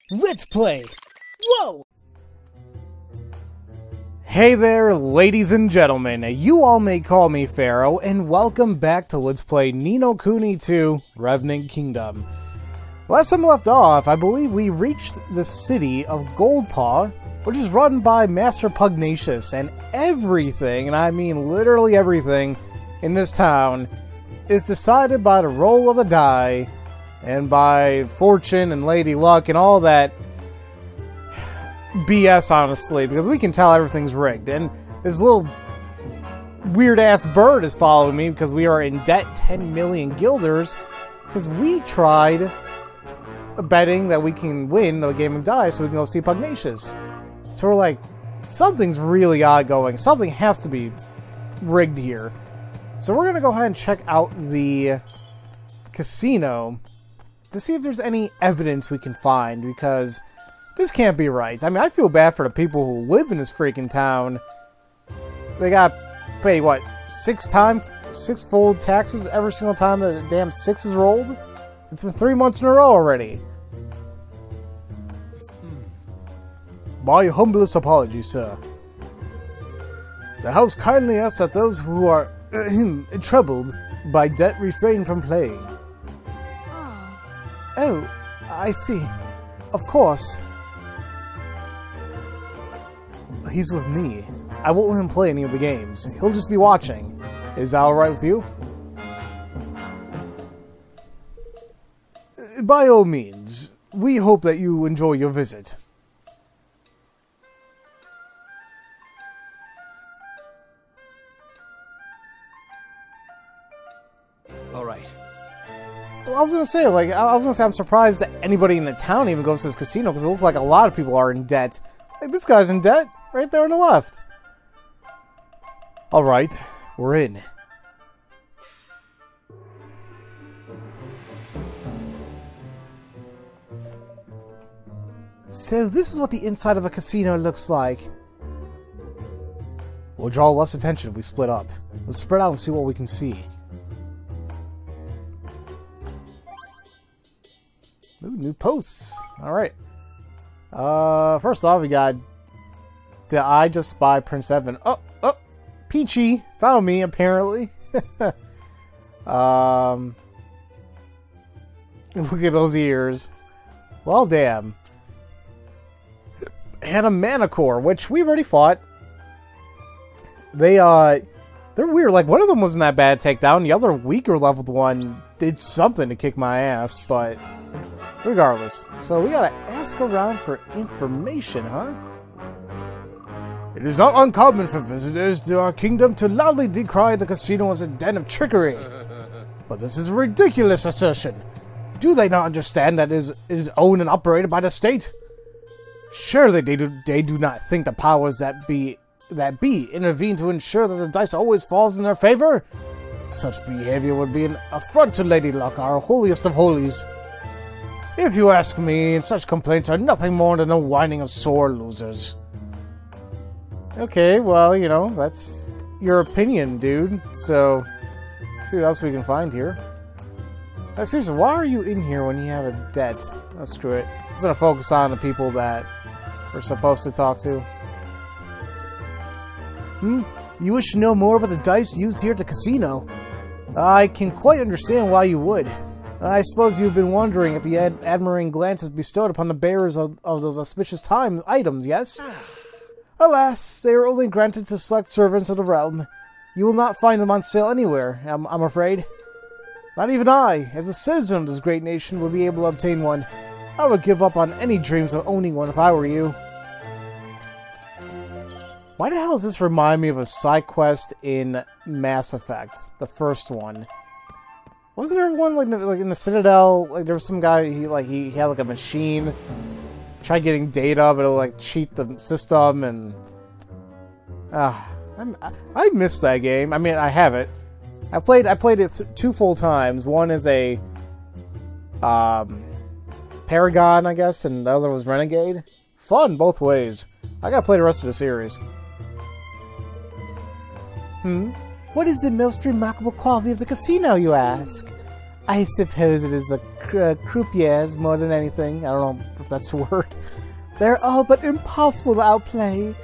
Let's play! Whoa! Hey there, ladies and gentlemen. You all may call me Pharaoh, and welcome back to Let's Play Ni no Kuni 2 Revenant Kingdom. Last time we left off, I believe we reached the city of Goldpaw, which is run by Master Pugnacious, and everything, and I mean literally everything, in this town is decided by the roll of a die, and by fortune and lady luck and all that BS, honestly, because we can tell everything's rigged. And this little weird-ass bird is following me because we are in debt 10 million guilders because we tried betting that we can win a game of die so we can go see Pugnacious. So we're like, something's really odd going. Something has to be rigged here. So we're going to go ahead and check out the casino to see if there's any evidence we can find, because this can't be right. I mean, I feel bad for the people who live in this freaking town. They got pay, what, six-fold taxes every single time the damn 6 is rolled? It's been 3 months in a row already. My humblest apologies, sir. The house kindly asks that those who are troubled by debt refrain from playing. Oh, I see. Of course. He's with me. I won't let him play any of the games. He'll just be watching. Is that alright with you? By all means. We hope that you enjoy your visit. Alright. Well, I was gonna say, I'm surprised that anybody in the town even goes to this casino, because it looks like a lot of people are in debt. Like, this guy's in debt, right there on the left. Alright, we're in. So, this is what the inside of a casino looks like. We'll draw less attention if we split up. Let's spread out and see what we can see. Ooh, new posts. Alright. First off, we got Did I Just Spy Prince Evan? Oh! Peachy found me, apparently. Look at those ears. Well, damn. And a Manicore, which we've already fought. They're weird. Like, one of them wasn't that bad takedown. The other weaker leveled one did something to kick my ass, but regardless. So we gotta ask around for information, huh? It is not uncommon for visitors to our kingdom to loudly decry the casino as a den of trickery. But this is a ridiculous assertion. Do they not understand that it is owned and operated by the state? Surely they do not think the powers that be intervene to ensure that the dice always falls in their favor? Such behavior would be an affront to Lady Luck, our holiest of holies. If you ask me, such complaints are nothing more than the whining of sore losers. Okay, well, you know, that's your opinion, dude. So, let's see what else we can find here. Seriously, why are you in here when you have a debt? Oh, screw it. I'm just gonna focus on the people that we're supposed to talk to. You wish to know more about the dice used here at the casino? I can quite understand why you would. I suppose you've been wondering at the admiring glances bestowed upon the bearers of those auspicious items, yes? Alas, they are only granted to select servants of the realm. You will not find them on sale anywhere, I'm afraid. Not even I, as a citizen of this great nation, would be able to obtain one. I would give up on any dreams of owning one if I were you. Why the hell does this remind me of a side quest in Mass Effect, the first one? Wasn't there one like in the Citadel? Like there was some guy he had like a machine, tried getting data, but it'll like cheat the system, and I missed that game. I mean, I have it. I played it 2 full times. One is a Paragon, I guess, and the other was Renegade. Fun both ways. I gotta play the rest of the series. What is the most remarkable quality of the casino, you ask? I suppose it is the croupiers more than anything. I don't know if that's the word. They're all but impossible to outplay.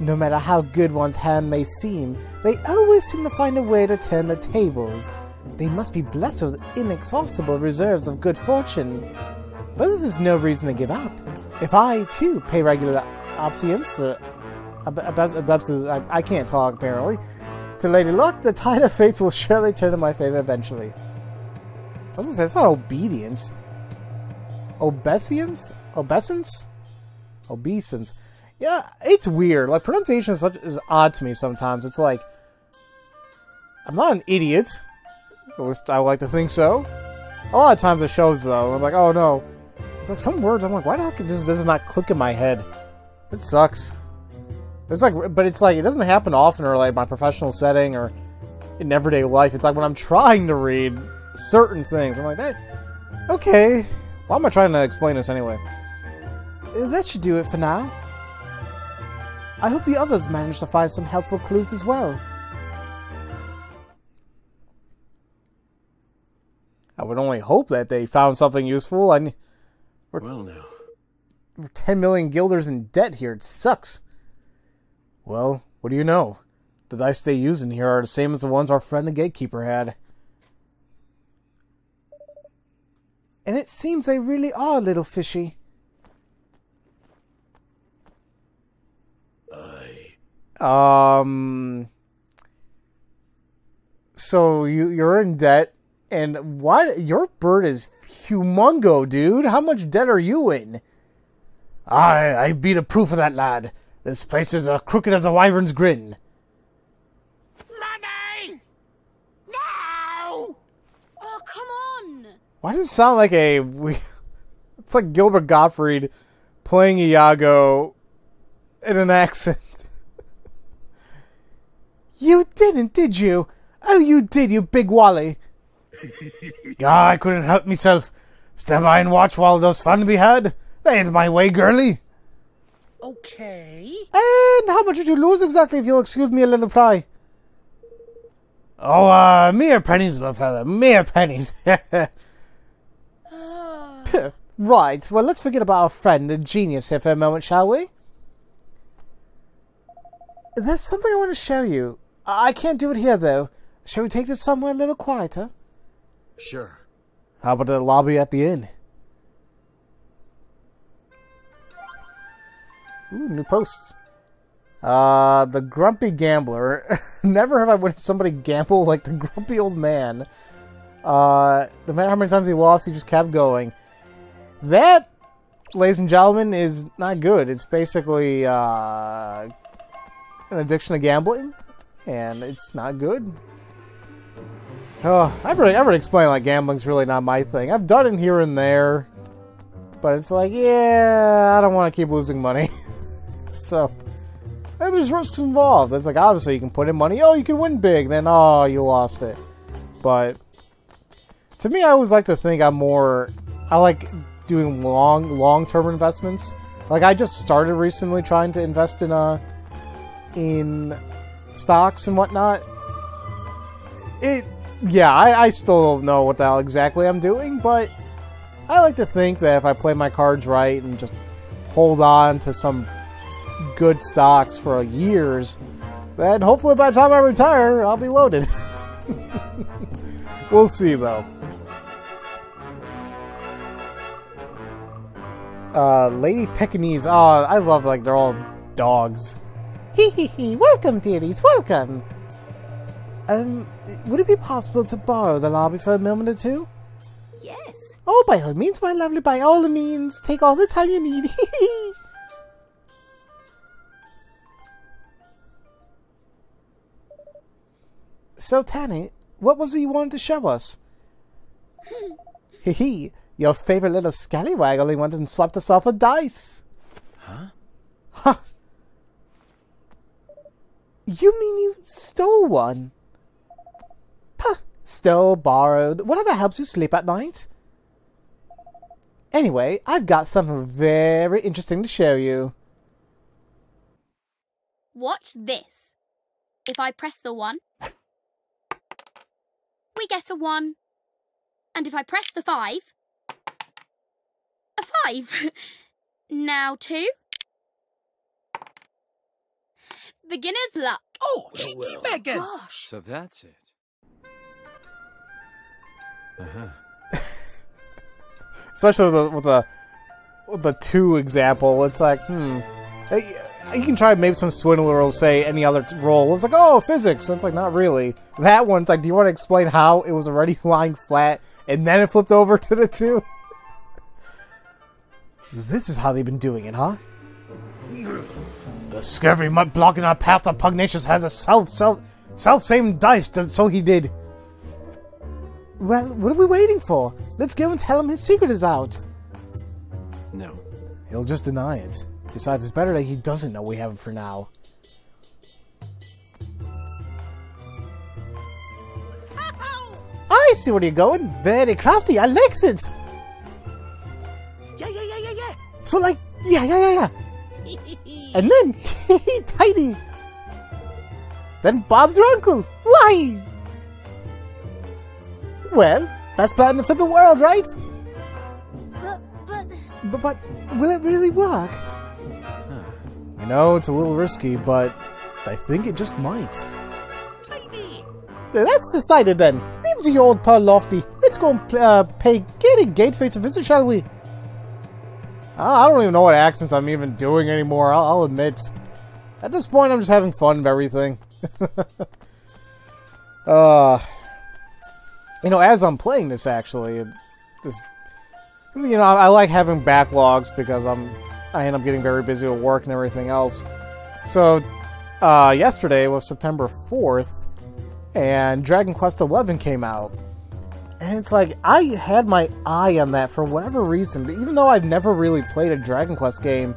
No matter how good one's hand may seem, they always seem to find a way to turn the tables. They must be blessed with inexhaustible reserves of good fortune. But this is no reason to give up. If I, too, pay regular obeisance, I can't talk, apparently, to Lady Luck, the tide of fate will surely turn in my favor eventually. I was gonna say, it's not obedience. Obeisance? Obeisance? Obeisance. Yeah, it's weird. Like, pronunciation is odd to me sometimes. It's like, I'm not an idiot. At least I like to think so. A lot of times it shows, though. I'm like, oh no. It's like some words, I'm like, why the heck does this not click in my head? It sucks. It's like, but it's like, it doesn't happen often, or like my professional setting, or in everyday life. It's like when I'm trying to read certain things, I'm like, hey, okay. Why am I trying to explain this anyway? That should do it for now. I hope the others manage to find some helpful clues as well. I would only hope that they found something useful. Well now. We're 10 million guilders in debt here. It sucks. Well, what do you know? The dice they use in here are the same as the ones our friend the gatekeeper had. And it seems they really are, little Fishy. So you're in debt, and what? Your bird is humongo, dude. How much debt are you in? I be the proof of that, lad. This place is as crooked as a wyvern's grin. Money! No! Oh, come on! Why does it sound like it's like Gilbert Gottfried playing Iago in an accent. You didn't, did you? Oh, you did, you big wally. I couldn't help myself. Stand by and watch while there's fun to be had. That ain't my way, girlie. Okay. And how much did you lose exactly, if you'll excuse me a little pry? Oh, mere pennies, little fella. Mere pennies. Right, well, let's forget about our friend, the genius, here for a moment, shall we? There's something I want to show you. I can't do it here, though. Shall we take this somewhere a little quieter? Sure. How about the lobby at the inn? Ooh, new posts. The Grumpy Gambler. Never have I witnessed somebody gamble like the grumpy old man. No matter how many times he lost, he just kept going. That, ladies and gentlemen, is not good. It's basically an addiction to gambling, and it's not good. Oh, I've already explained, like, gambling's really not my thing. I've done it here and there, but it's like, yeah, I don't want to keep losing money. So, there's risks involved. It's like, obviously, you can put in money. Oh, you can win big. Then, oh, you lost it. But, to me, I always like to think I like doing long-term investments. Like, I just started recently trying to invest in stocks and whatnot. Yeah, I still don't know what the hell exactly I'm doing, but I like to think that if I play my cards right and just hold on to some good stocks for years, then hopefully by the time I retire, I'll be loaded. We'll see, though. Lady Pekingese. Oh, I love, like, they're all dogs. Hee hee hee, welcome, dearies, welcome! Would it be possible to borrow the lobby for a moment or two? Yes. Oh, by all means, my lovely, by all means. Take all the time you need. Hee hee. So, Tanny, what was it you wanted to show us? Hee hee, your favorite little scallywag only went and swapped us off a dice. Huh? Huh. You mean you stole one? Puh, stole, borrowed, whatever helps you sleep at night. Anyway, I've got something very interesting to show you. Watch this. If I press the 1, we get a 1. And if I press the 5... a 5. Now 2. Beginner's luck. Oh, cheeky beggars! Gosh. So that's it. Especially with the 2 example, it's like, you can try maybe some swindler will say any other role. It's like, oh, physics. It's like, not really. That one's like, do you want to explain how it was already lying flat and then it flipped over to the 2? This is how they've been doing it, huh? The scurvy mud blocking our path to Pugnacious has a self-same dice, so he did. Well, what are we waiting for? Let's go and tell him his secret is out. No. He'll just deny it. Besides, it's better that he doesn't know we have it for now. I see where you're going. Very crafty. I likes it. Yeah. So, like, yeah. And then, tiny. Then Bob's your uncle. Why? Well, best plan in the flippin' world, right? But will it really work? You know, it's a little risky, but I think it just might. That's decided then. Leave it to your old pal Lofty. Let's go and pay Gate Gateface a visit, shall we? I don't even know what accents I'm even doing anymore, I'll admit. At this point, I'm just having fun with everything. You know, as I'm playing this, actually, you know, I like having backlogs because I end up getting very busy with work and everything else. So, yesterday was September 4th, and Dragon Quest XI came out. And it's like, I had my eye on that for whatever reason, but even though I've never really played a Dragon Quest game,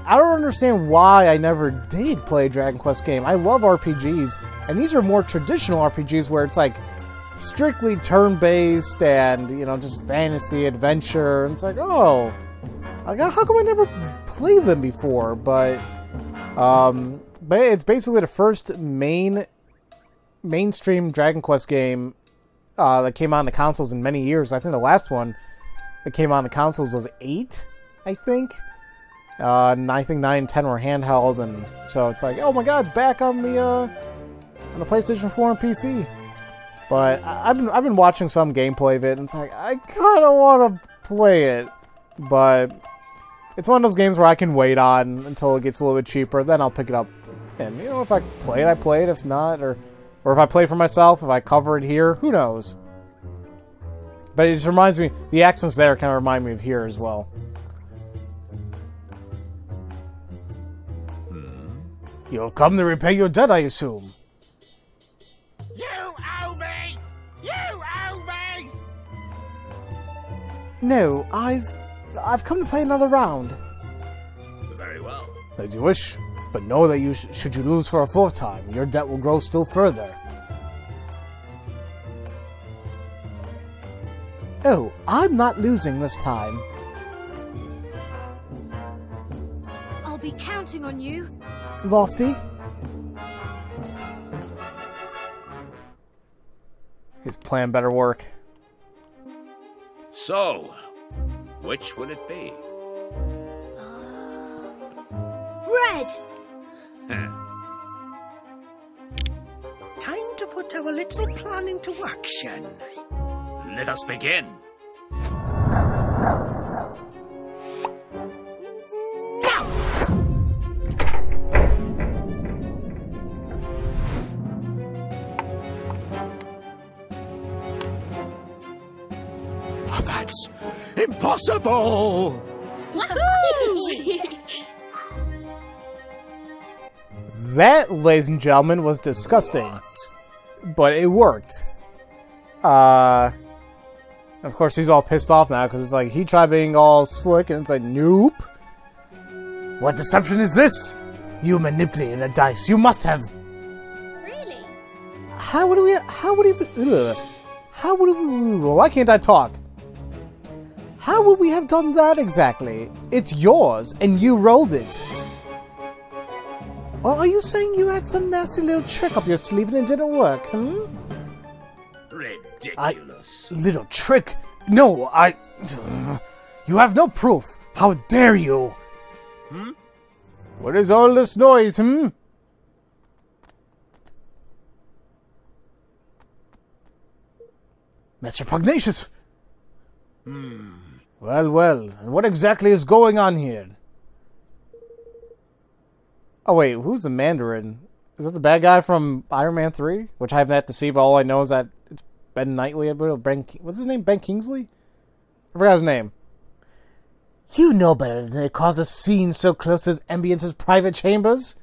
I don't understand why I never did play a Dragon Quest game. I love RPGs, and these are more traditional RPGs where it's like, strictly turn-based and, you know, just fantasy, adventure, and it's like, oh, how come I never played them before? But it's basically the first mainstream Dragon Quest game that came on the consoles in many years. I think the last one that came on the consoles was 8, I think. And I think 9 and 10 were handheld, and so it's like, oh my god, it's back on the PlayStation 4 and PC. But I've been watching some gameplay of it, and it's like, I kind of want to play it, but it's one of those games where I can wait on until it gets a little bit cheaper, then I'll pick it up. And, you know, if I play it, I play it. If not, or if I play for myself, if I cover it here, who knows? But it just reminds me, the accents there kind of remind me of here as well. You'll come to repay your debt, I assume. You owe me! You owe me! No, I've come to play another round. Very well. As you wish, but know that should you lose for a 4th time, your debt will grow still further. Oh, I'm not losing this time. I'll be counting on you. Lofty? His plan better work. So, which will it be? Red! Time to put our little plan into action. Let us begin. That's impossible! Woohoo! That, ladies and gentlemen, was disgusting. But it worked. Of course, he's all pissed off now, because it's like, he tried being all slick, and it's like, nope. What deception is this? You manipulated a dice. You must have... Really? Why can't I talk? How would we have done that exactly? It's yours, and you rolled it. Or are you saying you had some nasty little trick up your sleeve and it didn't work, Red ridiculous. Little trick! No, You have no proof! How dare you! Hmm? What is all this noise, Master Pugnacious! Well, well, and what exactly is going on here? Oh wait, who's the Mandarin? Is that the bad guy from Iron Man 3? Which I haven't had to see, but all I know is that it's Ben Knightley. What's his name? Ben Kingsley? I forgot his name. You know better than to cause a scene so close to his ambience's private chambers.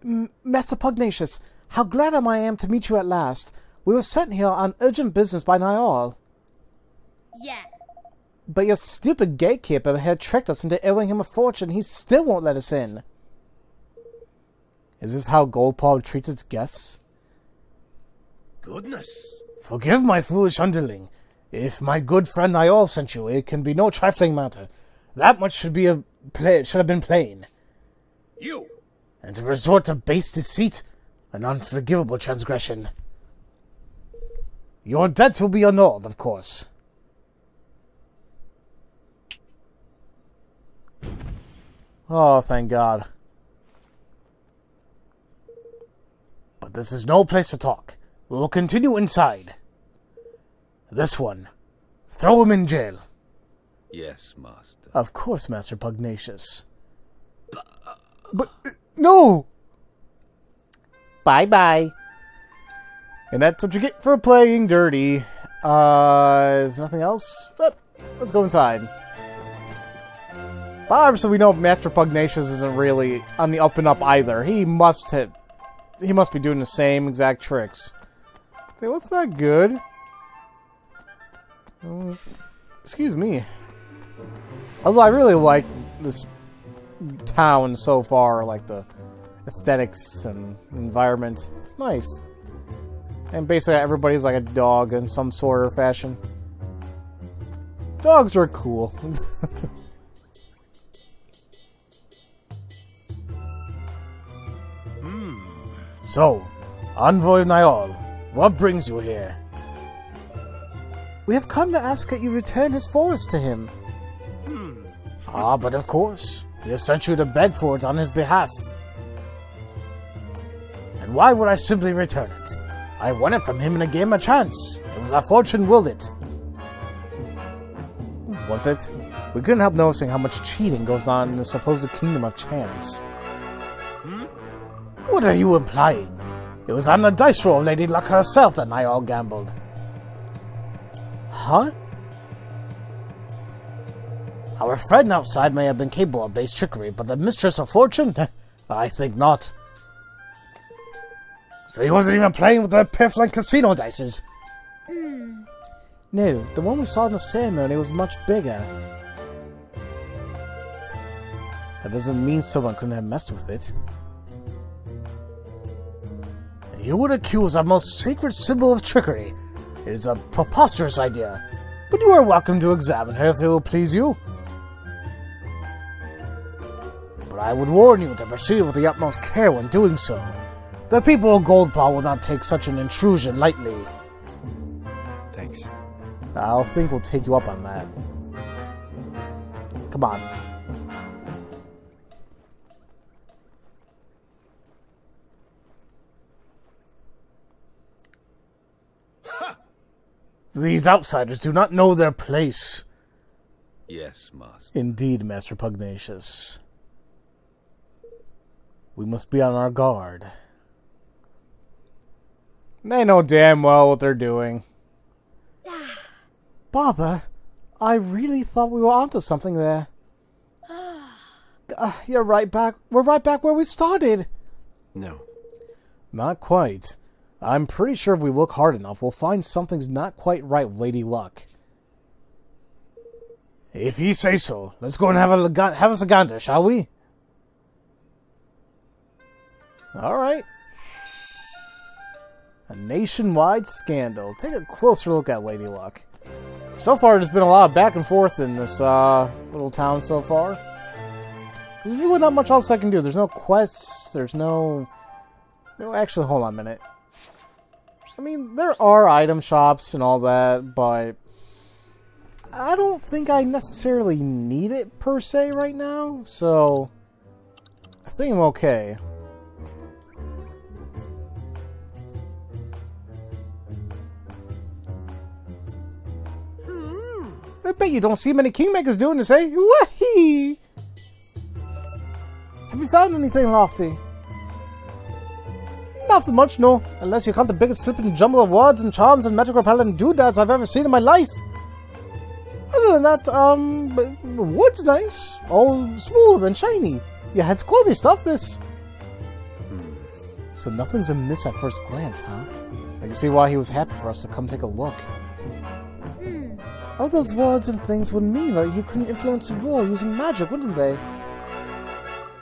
Master Pugnacious, how glad I am to meet you at last. We were sent here on urgent business by Niall. Yeah. But your stupid gatekeeper had tricked us into owing him a fortune. He still won't let us in. Is this how Goldpaw treats its guests? Goodness. Forgive my foolish underling. If my good friend Niall sent you, it can be no trifling matter. That much should have been plain. You. And to resort to base deceit, an unforgivable transgression. Your debts will be annulled, of course. Oh, thank God. But this is no place to talk. We will continue inside. This one. Throw him in jail. Yes, Master. Of course, Master Pugnacious. But no! Bye-bye. And that's what you get for playing dirty. Is there nothing else? Let's go inside. But obviously we know Master Pugnacious isn't really on the up and up either. He must be doing the same exact tricks. Say, what's that good? Excuse me. Although I really like this town so far, like the aesthetics and environment. It's nice. And basically everybody's like a dog in some sort of fashion. Dogs are cool. So, Envoy Niall, what brings you here? We have come to ask that you return his forest to him. Ah, but of course. We have sent you to beg for it on his behalf. And why would I simply return it? I won it from him in a game of chance. It was our fortune willed it. Was it? We couldn't help noticing how much cheating goes on in the supposed kingdom of chance. What are you implying? It was on the dice roll Lady Luck herself that Niall gambled. Huh? Our friend outside may have been capable of base trickery, but the mistress of fortune? I think not. So he wasn't even playing with the piffling casino dices? No, the one we saw in the ceremony was much bigger. That doesn't mean someone couldn't have messed with it. You would accuse our most sacred symbol of trickery. It is a preposterous idea, but you are welcome to examine her if it will please you. But I would warn you to proceed with the utmost care when doing so. The people of Goldpaw will not take such an intrusion lightly. Thanks. I think we'll take you up on that. Come on. These outsiders do not know their place. Yes, Master. Indeed, Master Pugnacious. We must be on our guard. They know damn well what they're doing. Bother, I really thought we were onto something there. You're right back. We're right back where we started. No. Not quite. I'm pretty sure if we look hard enough, we'll find something's not quite right with Lady Luck. If ye say so, let's go and have us a gander, shall we? Alright. A nationwide scandal. Take a closer look at Lady Luck. So far, there's been a lot of back and forth in this little town so far. There's really not much else I can do. There's no quests, there's no... Actually, hold on a minute. mean, there are item shops and all that, but I don't think I necessarily need it per se right now, so I think I'm okay. I bet you don't see many kingmakers doing this, eh? Wahee! Have you found anything lofty? Nothing much, no. Unless you count the biggest flipping jumble of words and charms and magic repellent doodads I've ever seen in my life. Other than that, wood's nice. All smooth and shiny. Yeah, it's quality stuff, this. So nothing's amiss at first glance, huh? I can see why he was happy for us to come take a look. All those words and things would mean that you couldn't influence the world using magic, wouldn't they?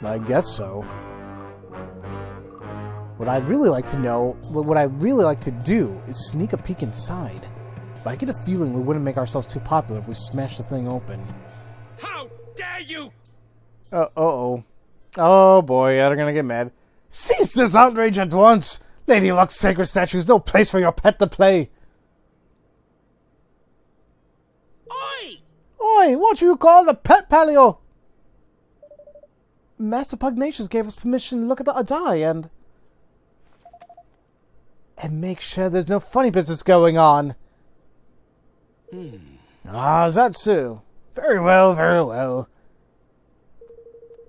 I guess so. What I'd really like to do is sneak a peek inside. But I get a feeling we wouldn't make ourselves too popular if we smashed the thing open. How dare you! Uh-oh. Oh boy, yeah, they're gonna get mad. Cease this outrage at once! Lady Luck's sacred statue's no place for your pet to play. Oi, what you call a pet, Paleo? Master Pugnacious gave us permission to look at the die and make sure there's no funny business going on. Ah, is that so? Very well, very well.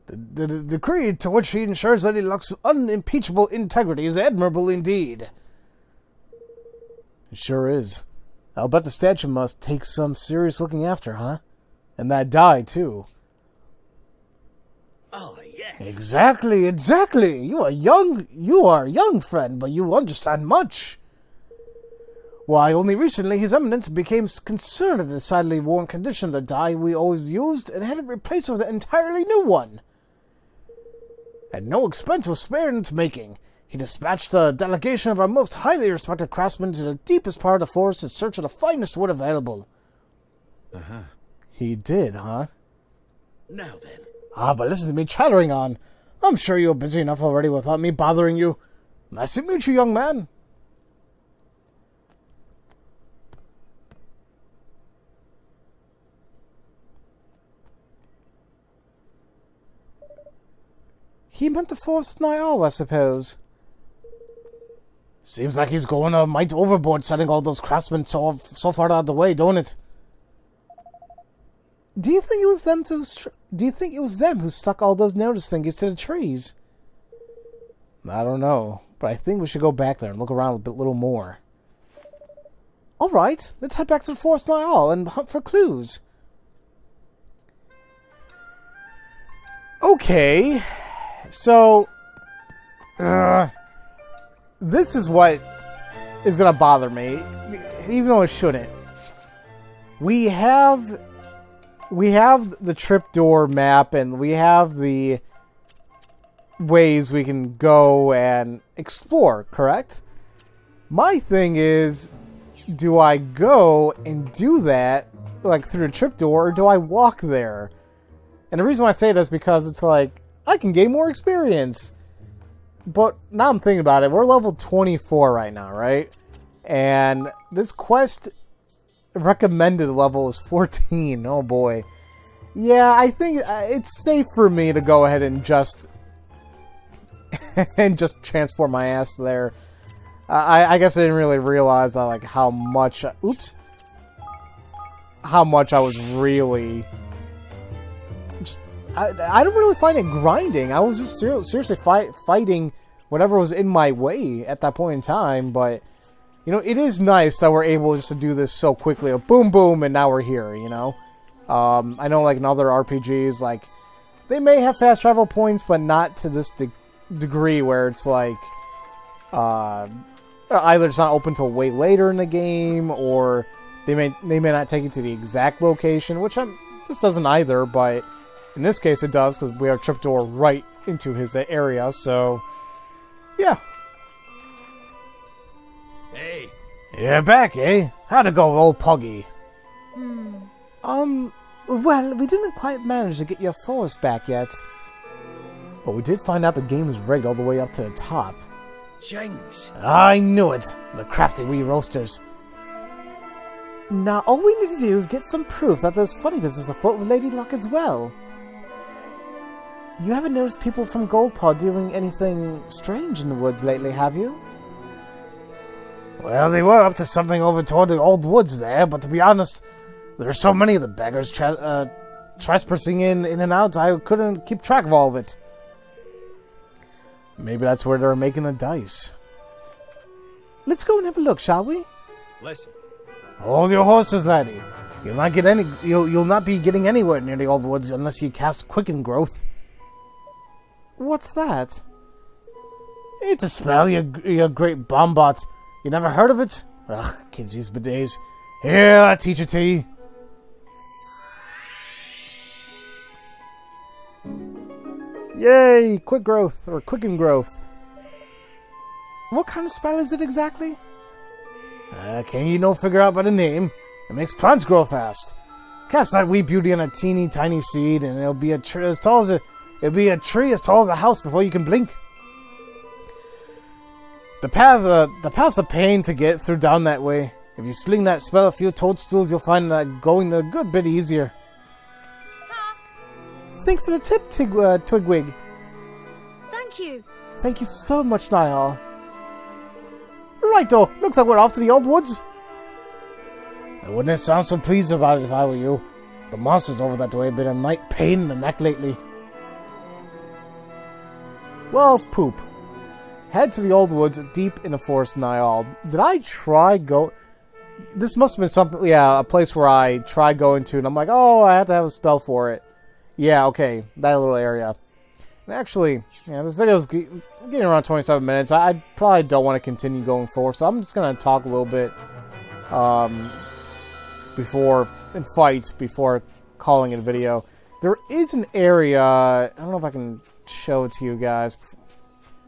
The decree to which he ensures Lady Luck's unimpeachable integrity is admirable indeed. It sure is. I'll bet the statue must take some serious looking after, huh? And that die, too. Oh, yes. Exactly, exactly. You are young, friend, but you understand much. Why, only recently His Eminence became concerned at the sadly worn condition of the die we always used and had it replaced with an entirely new one. And no expense was spared in its making. He dispatched a delegation of our most highly respected craftsmen to the deepest part of the forest in search of the finest wood available. Uh-huh. He did, huh? Now then. Ah, but listen to me chattering on. I'm sure you're busy enough already without me bothering you. Nice to meet you, young man. He meant the forest nigh all, I suppose. Seems like he's going a mite overboard sending all those craftsmen so far out of the way, don't it? Do you think it was them who stuck all those notice thingies to the trees? I don't know, but I think we should go back there and look around a little more. Alright, let's head back to the forest nigh all and hunt for clues. Okay, so this is what is gonna bother me, even though it shouldn't. We have the trapdoor map, and we have the ways we can go and explore, correct? My thing is, do I go and do that, like, through the trapdoor, or do I walk there? And the reason why I say that is because it's like, I can gain more experience. But now I'm thinking about it, we're level 24 right now, right? And this quest recommended level is 14. Oh boy. Yeah, I think it's safe for me to go ahead and just transport my ass there. I guess I didn't really realize like how much I was really I don't really find it grinding. I was just seriously fighting whatever was in my way at that point in time, but you know, it is nice that we're able just to do this so quickly. Boom, boom, and now we're here, you know? I know, like, in other RPGs, like, they may have fast travel points, but not to this degree where it's, like, either it's not open till way later in the game, or they may not take you to the exact location, which this doesn't either, but in this case it does, because we have a trapdoor right into his area, so, yeah. Hey. You're back, eh? How'd it go, old Puggy? Well, we didn't quite manage to get your forest back yet. But we did find out the game is rigged all the way up to the top. James. I knew it. The crafty wee roasters. Now, all we need to do is get some proof that there's funny business afoot with Lady Luck as well. You haven't noticed people from Goldpaw doing anything strange in the woods lately, have you? Well, they were up to something over toward the old woods there, but to be honest, there are so many of the beggars trespassing in and out, I couldn't keep track of all of it. Maybe that's where they're making the dice. Let's go and have a look, shall we? Listen. Hold your horses, laddie. You'll not be getting anywhere near the old woods unless you cast Quicken Growth. What's that? It's a spell, you great bombot. You never heard of it? Ugh, kids use bidets. Here, I'll teach it to you. Yay! Quick growth, or quicken growth. What kind of spell is it exactly? Can you no figure out by the name? It makes plants grow fast. Cast that wee beauty on a teeny tiny seed, and it'll be a tree as tall as a house before you can blink. The path's a pain to get through down that way. If you sling that spell a few toadstools, you'll find that going a good bit easier. Thanks for the tip, Twigwig. Thank you. Thank you so much, Niall. Righto, looks like we're off to the old woods. I wouldn't sound so pleased about it if I were you. The monsters over that way have been a night pain in the neck lately. Well, poop. Head to the old woods deep in the forest, Niall. Did I try go... This must have been something... Yeah, a place where I tried going to, and I'm like, oh, I have to have a spell for it. Yeah, okay, that little area. And actually, yeah, this video's getting around 27 minutes. I probably don't want to continue going forward, so I'm just going to talk a little bit before calling it a video. There is an area... I don't know if I can show it to you guys.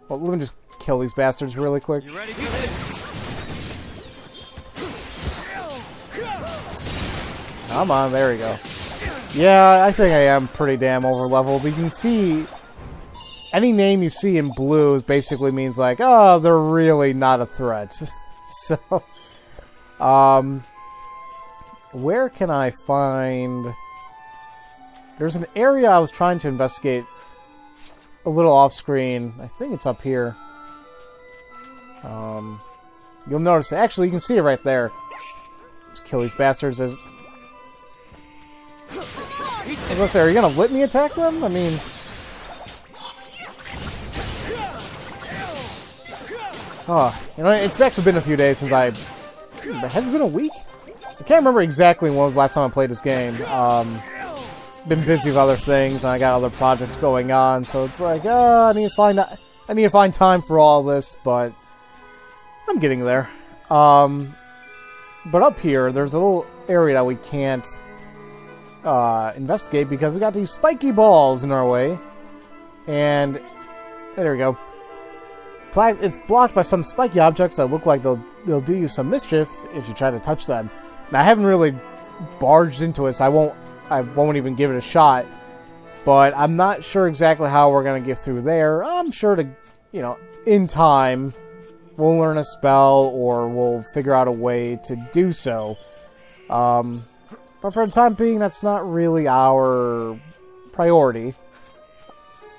Well, let me just kill these bastards really quick. You ready for this? Come on, there we go. Yeah, I think I am pretty damn over-leveled. You can see... Any name you see in blue basically means like, oh, they're really not a threat. So... where can I find... There's an area I was trying to investigate a little off-screen. I think it's up here. You'll notice... Actually, you can see it right there. Let's kill these bastards as... I was gonna say, are you gonna let me attack them? I mean... Oh, you know, it's actually been a few days since has it been a week? I can't remember exactly when was the last time I played this game. Been busy with other things, and I got other projects going on, so it's like, I need to find time for all this, but I'm getting there. But up here, there's a little area that we can't investigate because we got these spiky balls in our way, and there we go. It's blocked by some spiky objects that look like they'll do you some mischief if you try to touch them. Now, I haven't really barged into it, so I won't even give it a shot. But I'm not sure exactly how we're gonna get through there. I'm sure to, you know, in time, we'll learn a spell or we'll figure out a way to do so. But for the time being, that's not really our priority.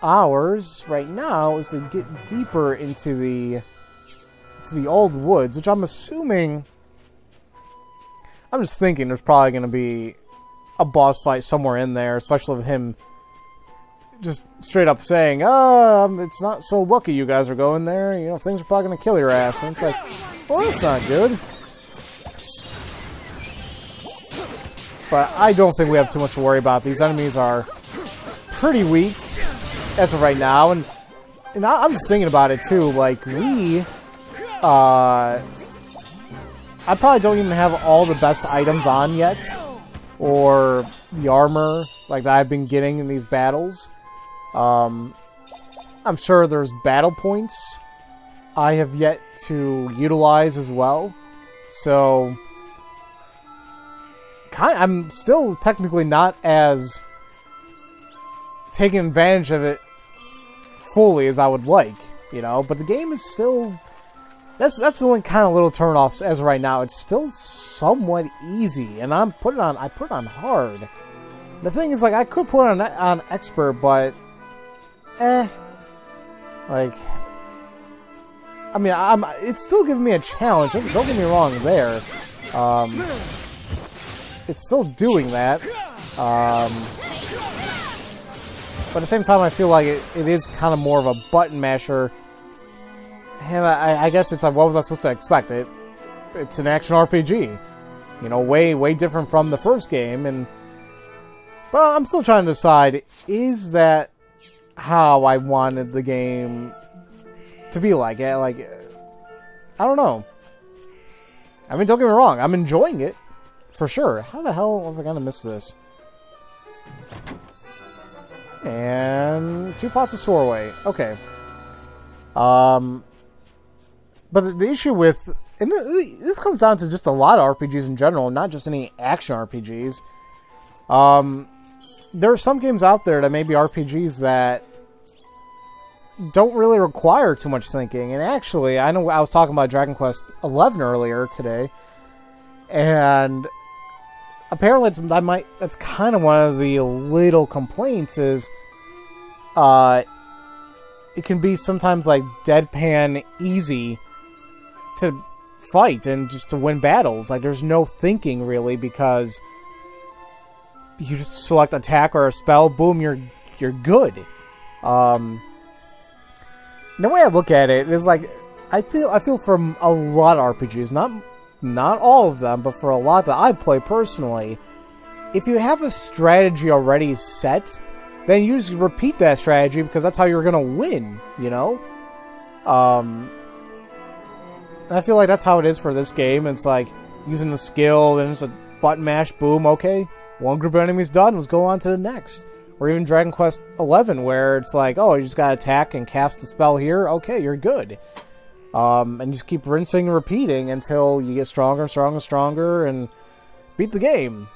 Ours, right now, is to get deeper into the old woods, which I'm assuming... I'm just thinking there's probably going to be a boss fight somewhere in there, especially with him just straight up saying, it's not so lucky you guys are going there, you know, things are probably going to kill your ass. And it's like, well, that's not good. But I don't think we have too much to worry about. These enemies are pretty weak as of right now, and I'm just thinking about it too, like, I probably don't even have all the best items on yet, or the armor, like, that I've been getting in these battles. I'm sure there's battle points I have yet to utilize as well, so... I'm still technically not as taking advantage of it fully as I would like, you know. But the game is still... That's the only kind of little turn-offs as of right now. It's still somewhat easy, and I put it on hard. The thing is, like, I could put it on expert, but like, I mean, it's still giving me a challenge. Don't get me wrong there. It's still doing that. But at the same time, I feel like it is kind of more of a button masher. And I guess it's like, what was I supposed to expect? It's an action RPG, you know, way different from the first game. But I'm still trying to decide: is that how I wanted the game to be like? Like, I don't know. I mean, don't get me wrong, I'm enjoying it for sure. How the hell was I gonna miss this? And 2 pots of Sorway. Okay. But the issue with... And this comes down to just a lot of RPGs in general, not just any action RPGs. There are some games out there that may be RPGs that don't really require too much thinking. And actually, I know I was talking about Dragon Quest XI earlier today. And apparently that's kind of one of the little complaints is... it can be sometimes like deadpan easy to fight and just to win battles. Like, there's no thinking really, because you just select attack or a spell, boom, you're good. The way I look at it is like, I feel from a lot of RPGs, not all of them, but for a lot that I play personally, if you have a strategy already set, then you just repeat that strategy because that's how you're gonna win, you know? I feel like that's how it is for this game. It's like, using the skill, then it's a button mash, boom, okay, one group of enemies done, let's go on to the next. Or even Dragon Quest XI, where it's like, oh, you just gotta attack and cast the spell here, okay, you're good. And just keep rinsing and repeating until you get stronger and stronger and stronger and beat the game.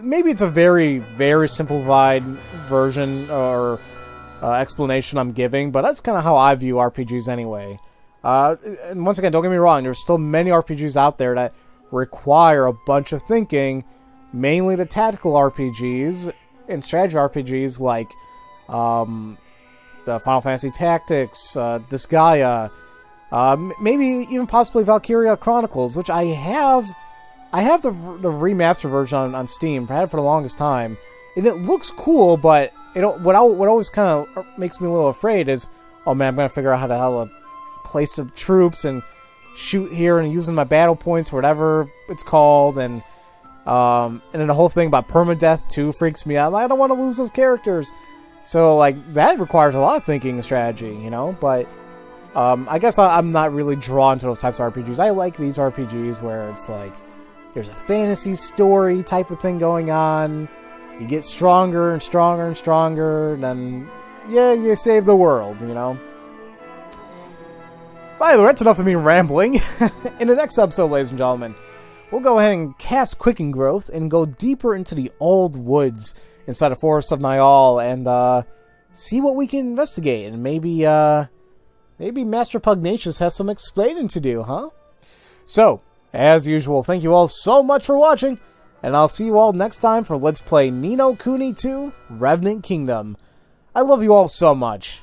Maybe it's a very, very simplified version or explanation I'm giving, but that's kind of how I view RPGs anyway. And once again, don't get me wrong, there's still many RPGs out there that require a bunch of thinking, mainly the tactical RPGs and strategy RPGs like the Final Fantasy Tactics, Disgaea, maybe even possibly Valkyria Chronicles, which I have the remastered version on Steam. I had it for the longest time, and it looks cool. But what always kind of makes me a little afraid is, oh man, I'm gonna figure out how the hell to place some troops and shoot here and using my battle points, or whatever it's called, and then the whole thing about permadeath too freaks me out. I don't want to lose those characters, so like that requires a lot of thinking and strategy, you know. But I guess I'm not really drawn to those types of RPGs. I like these RPGs where it's like, there's a fantasy story type of thing going on. You get stronger and stronger and stronger, and then, yeah, you save the world, you know? By the way, that's enough of me rambling. In the next episode, ladies and gentlemen, we'll go ahead and cast Quicken Growth and go deeper into the old woods inside the Forest of Nyal and see what we can investigate. And maybe Master Pugnacious has some explaining to do, huh? So, as usual, thank you all so much for watching, and I'll see you all next time for Let's Play Ni no Kuni 2 Revenant Kingdom. I love you all so much.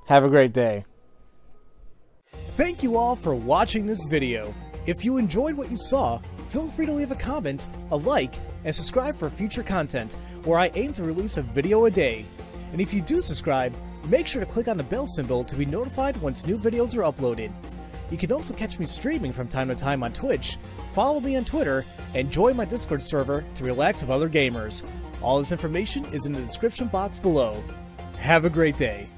Have a great day. Thank you all for watching this video. If you enjoyed what you saw, feel free to leave a comment, a like, and subscribe for future content, where I aim to release a video a day. And if you do subscribe, make sure to click on the bell symbol to be notified once new videos are uploaded. You can also catch me streaming from time to time on Twitch, follow me on Twitter, and join my Discord server to relax with other gamers. All this information is in the description box below. Have a great day.